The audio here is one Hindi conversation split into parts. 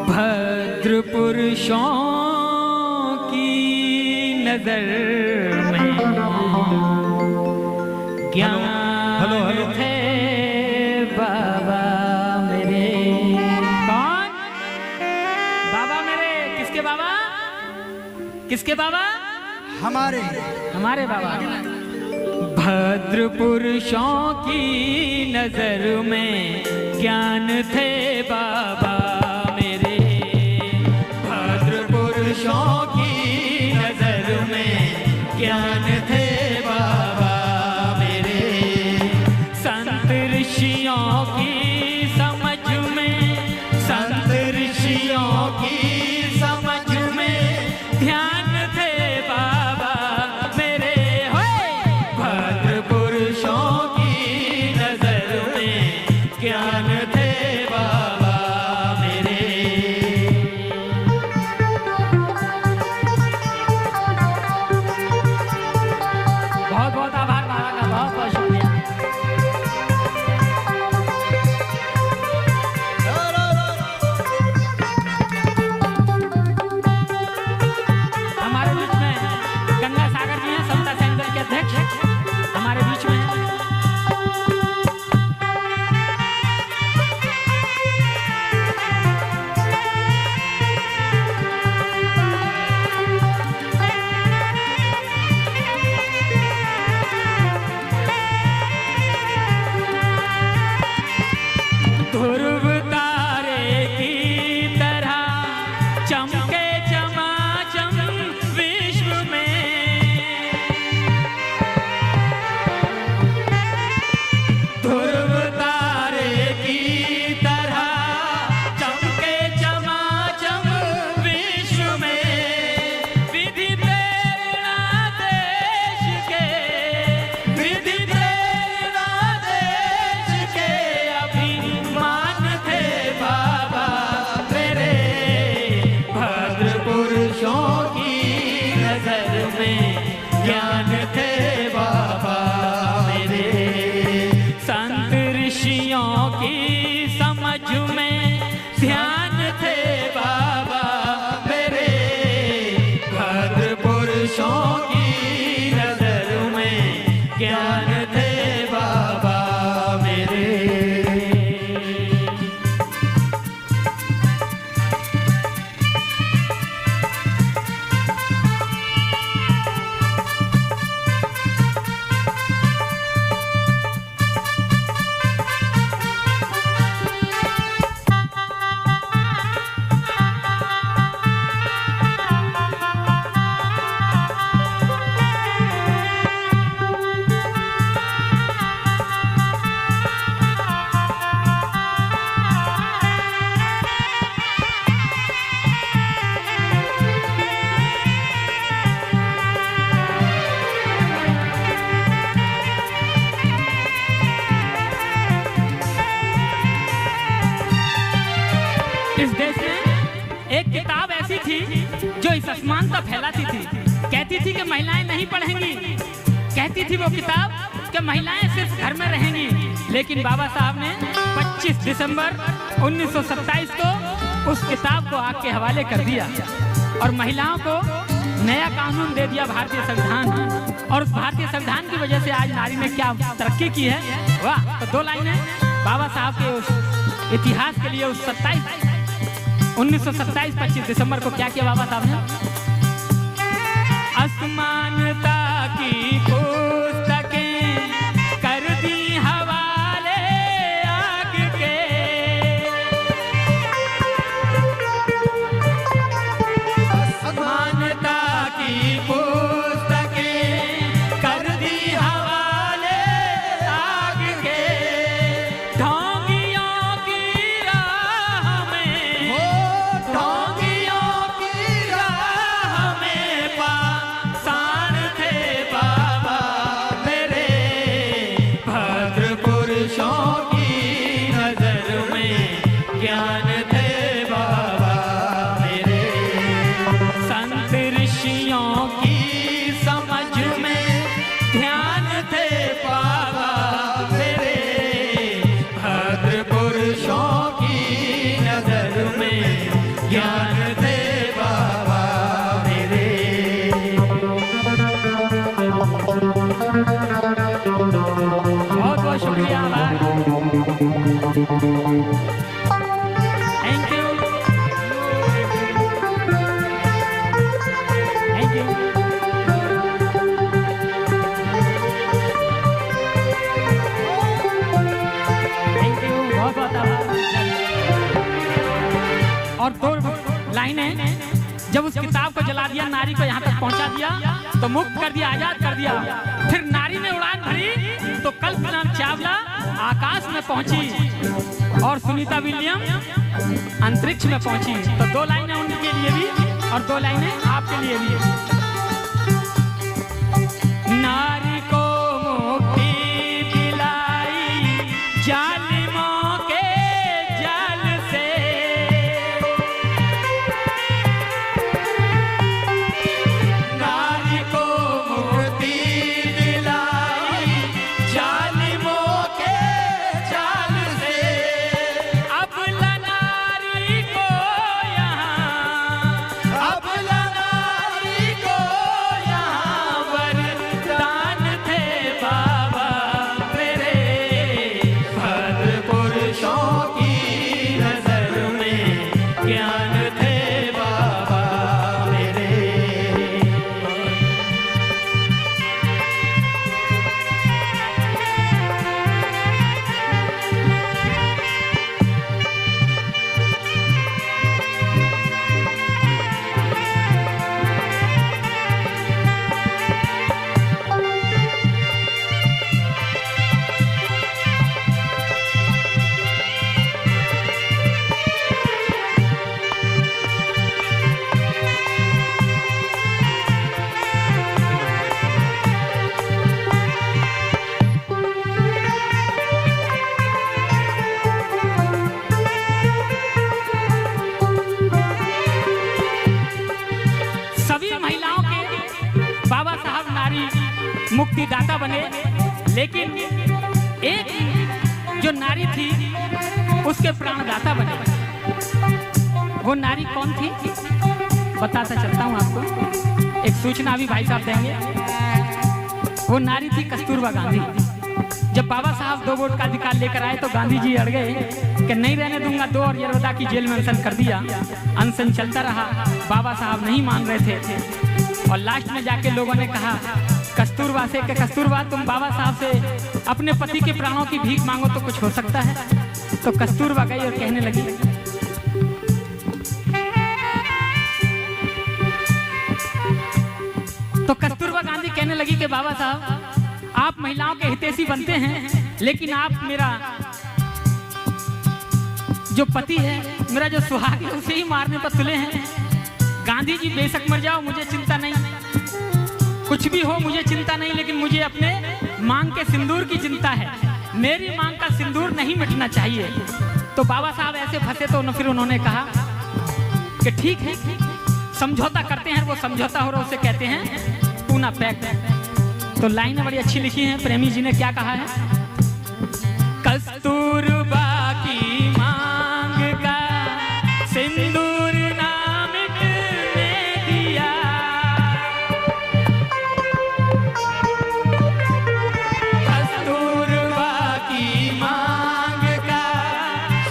भद्र पुरुषों की नजर में ज्ञान थे बाबा मेरे। कौन बाबा मेरे? किसके बाबा? किसके बाबा? हमारे बाबा। भद्र पुरुषों की नजर में ज्ञान थे बाबा मेरे। भद्र पुरुषों की नजर में ज्ञान थे बाबा मेरे। संत ऋषियों की समझ में, संत ऋषियों की समझ में ध्यान थे बाबा मेरे। भद्र पुरुषों की नजर में ज्ञान थे बाबा मेरे। बहुत बहुत आभार बाबा का, बहुत बहुत शुक्रिया। हमारे बीच में गंगा सागर जी हैं, समता सेंटर के अध्यक्ष हमारे बीच में हैं। ध्रुव तारे की तरह चमके चमाचम विश्व में। ध्रुव तारे की तरह चमके चमाचम विश्व में। विधि प्रेरणा देश के, विधि प्रेरणा देश के अभिमान थे बाबा मेरे। भद्र पुरुषों की नजर में ज्ञान थे बाबा मेरे। संत ऋषियों की समझ में ध्यान थे बाबा मेरे। भद्र पुरुषों की नजर में ज्ञान थे बाबा मेरे। इस देश में एक किताब ऐसी थी जो इस आसमान तक फैलाती थी। कहती थी कि महिलाएं नहीं पढ़ेंगी, कहती थी वो किताब कि महिलाएं सिर्फ घर में रहेंगी। लेकिन बाबा साहब ने 25 दिसंबर 1927 को उस किताब को आग के हवाले कर दिया और महिलाओं को नया कानून दे दिया, भारतीय संविधान। और उस भारतीय संविधान की वजह से आज नारी ने क्या तरक्की की है, वाह। तो दो लाइनें बाबा साहब के उस इतिहास के लिए, उस 1927 दिसंबर को क्या किया बाबा साहब ने? असमानता की पुस्तकें कर दी हवाले आग के। असमानता की पुस्तकें कर दी हवाले आग के। ढोंगियों की राह में, ढोंगियों की राह में पाषाण थे बाबा ज्ञान थे बाबा मेरे। बहुत बहुत शुक्रिया आभार। Thank you thank you. Thank you बहुत बहुत आभार। और दो लाइनें, जब उस किताब को जला दिया, नारी को यहाँ तक पहुँचा दिया तो मुक्त कर दिया, आजाद कर दिया। फिर नारी ने उड़ान भरी तो कल्पना चावला आकाश में पहुंची और सुनीता विलियम अंतरिक्ष में पहुंची। तो दो लाइनें उनके लिए भी और दो लाइनें आपके लिए भी। नारी को मुक्ति दिलाई जालिमों के जाल से, नारी को मुक्ति दिलाई जालिमों के जाल से। अब नारी को यहाँ, अब नारी को यहाँ वरदान थे बाबा मेरे। भद्र पुरुषों की नजर में ज्ञान थे बाबा मेरे। सभी महिलाओं के बाबा साहब नारी मुक्तिदाता बने, लेकिन एक जो नारी थी उसके प्राणदाता बने। वो नारी कौन थी बताता चलता हूँ आपको, एक सूचना भी भाई साहब देंगे। वो नारी थी कस्तूरबा गांधी। जब बाबा साहब 2 वोट का अधिकार लेकर आए तो गांधी जी अड़ गए कि नहीं रहने दूंगा 2 और यरवदा की जेल में अनशन कर दिया। अनशन चलता रहा, बाबा साहब नहीं मान रहे थे और लास्ट में जाके लोगों ने कहा कस्तूरबा से कि कस्तूरबा तुम बाबा साहब से अपने पति के प्राणों की भीख मांगो तो कुछ हो सकता है। तो कस्तूरबा गई और कहने लगी तो कस्तूरबा गांधी कहने लगी कि बाबा साहब आप महिलाओं के हितैषी बनते हैं, लेकिन आप मेरा जो पति है, मेरा जो सुहाग है, उसे ही मारने पर तुले हैं। गांधी जी बेशक मर जाओ मुझे चिंता नहीं, कुछ भी हो मुझे चिंता नहीं, लेकिन मुझे अपने मांग के सिंदूर की चिंता है। मेरी मांग का सिंदूर नहीं मिटना चाहिए। तो बाबा साहब ऐसे फंसे तो फिर उन्होंने कहा कि ठीक है समझौता करते हैं। वो समझौता हो रहा उसे कहते हैं पूना पैक्ट। तो लाइनें बड़ी अच्छी लिखी हैं, प्रेमी जी ने क्या कहा है। कस्तूरबा की मांग का सिंदूर ना मिटने दिया, कस्तूरबा की मांग का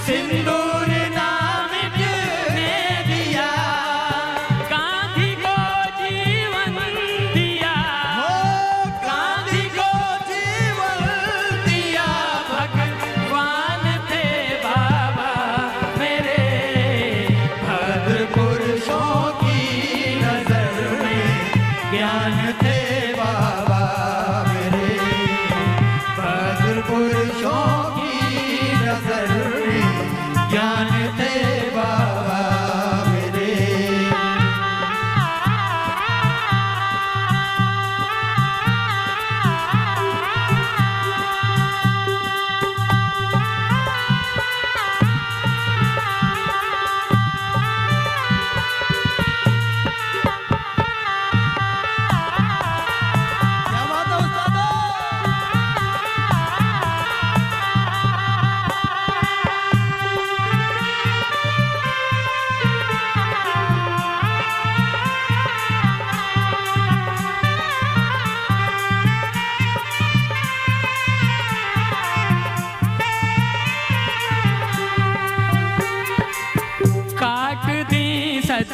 सिंदूर ना मिटने दिया। गांधी को जीवन दिया, गांधी को जीवन दिया। भगवान थे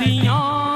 सदियों